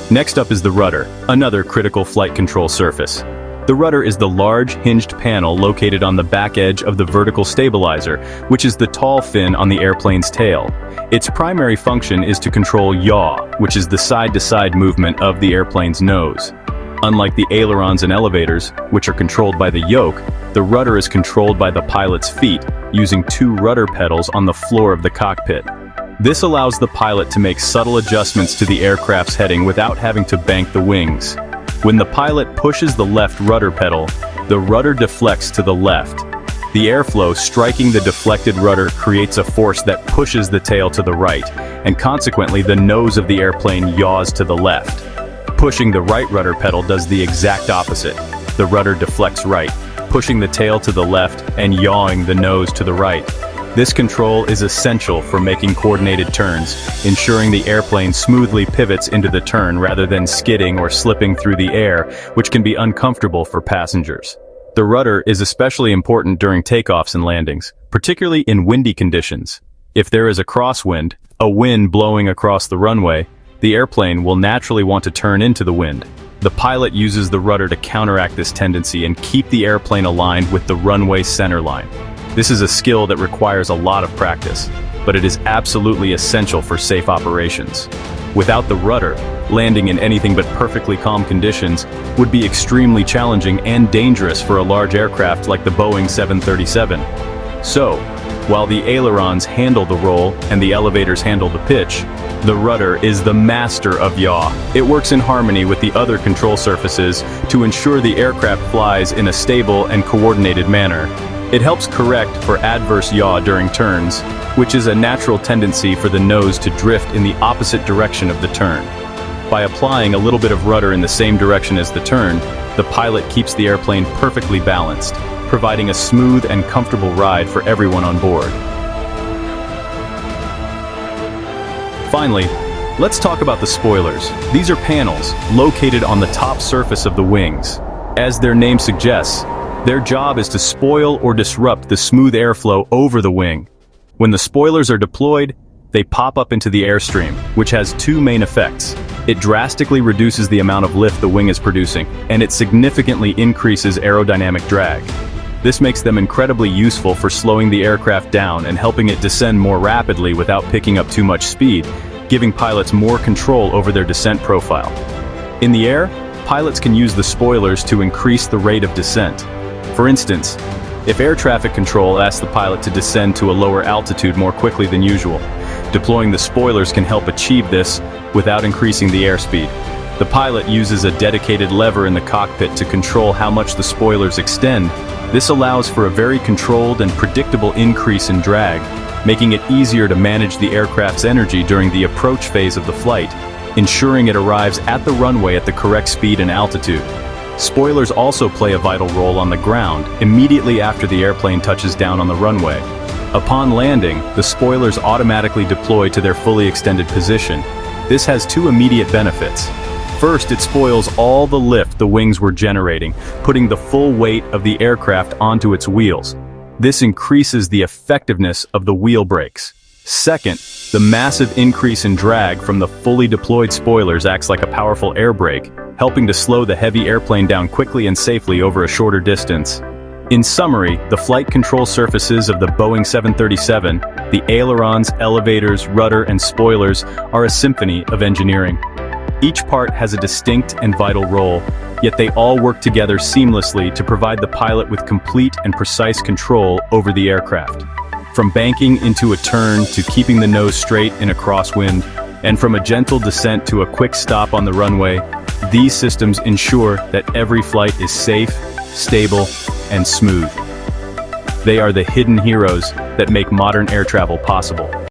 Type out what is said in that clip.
Next up is the rudder, another critical flight control surface. The rudder is the large, hinged panel located on the back edge of the vertical stabilizer, which is the tall fin on the airplane's tail. Its primary function is to control yaw, which is the side-to-side movement of the airplane's nose. Unlike the ailerons and elevators, which are controlled by the yoke, the rudder is controlled by the pilot's feet, using two rudder pedals on the floor of the cockpit. This allows the pilot to make subtle adjustments to the aircraft's heading without having to bank the wings. When the pilot pushes the left rudder pedal, the rudder deflects to the left. The airflow striking the deflected rudder creates a force that pushes the tail to the right, and consequently the nose of the airplane yaws to the left. Pushing the right rudder pedal does the exact opposite. The rudder deflects right, pushing the tail to the left and yawing the nose to the right. This control is essential for making coordinated turns, ensuring the airplane smoothly pivots into the turn rather than skidding or slipping through the air, which can be uncomfortable for passengers. The rudder is especially important during takeoffs and landings, particularly in windy conditions. If there is a crosswind, a wind blowing across the runway, the airplane will naturally want to turn into the wind. The pilot uses the rudder to counteract this tendency and keep the airplane aligned with the runway center line. This is a skill that requires a lot of practice, but it is absolutely essential for safe operations. Without the rudder, landing in anything but perfectly calm conditions would be extremely challenging and dangerous for a large aircraft like the Boeing 737. So, while the ailerons handle the roll and the elevators handle the pitch, the rudder is the master of yaw. It works in harmony with the other control surfaces to ensure the aircraft flies in a stable and coordinated manner. It helps correct for adverse yaw during turns, which is a natural tendency for the nose to drift in the opposite direction of the turn. By applying a little bit of rudder in the same direction as the turn, the pilot keeps the airplane perfectly balanced, providing a smooth and comfortable ride for everyone on board. Finally, let's talk about the spoilers. These are panels located on the top surface of the wings. As their name suggests, their job is to spoil or disrupt the smooth airflow over the wing. When the spoilers are deployed, they pop up into the airstream, which has two main effects. It drastically reduces the amount of lift the wing is producing, and it significantly increases aerodynamic drag. This makes them incredibly useful for slowing the aircraft down and helping it descend more rapidly without picking up too much speed, giving pilots more control over their descent profile. In the air, pilots can use the spoilers to increase the rate of descent. For instance, if air traffic control asks the pilot to descend to a lower altitude more quickly than usual, deploying the spoilers can help achieve this without increasing the airspeed. The pilot uses a dedicated lever in the cockpit to control how much the spoilers extend. This allows for a very controlled and predictable increase in drag, making it easier to manage the aircraft's energy during the approach phase of the flight, ensuring it arrives at the runway at the correct speed and altitude. Spoilers also play a vital role on the ground immediately after the airplane touches down on the runway. Upon landing, the spoilers automatically deploy to their fully extended position. This has two immediate benefits. First, it spoils all the lift the wings were generating, putting the full weight of the aircraft onto its wheels. This increases the effectiveness of the wheel brakes. Second, the massive increase in drag from the fully deployed spoilers acts like a powerful air brake, helping to slow the heavy airplane down quickly and safely over a shorter distance. In summary, the flight control surfaces of the Boeing 737, the ailerons, elevators, rudder, and spoilers are a symphony of engineering. Each part has a distinct and vital role, yet they all work together seamlessly to provide the pilot with complete and precise control over the aircraft. From banking into a turn to keeping the nose straight in a crosswind, and from a gentle descent to a quick stop on the runway, these systems ensure that every flight is safe, stable, and smooth. They are the hidden heroes that make modern air travel possible.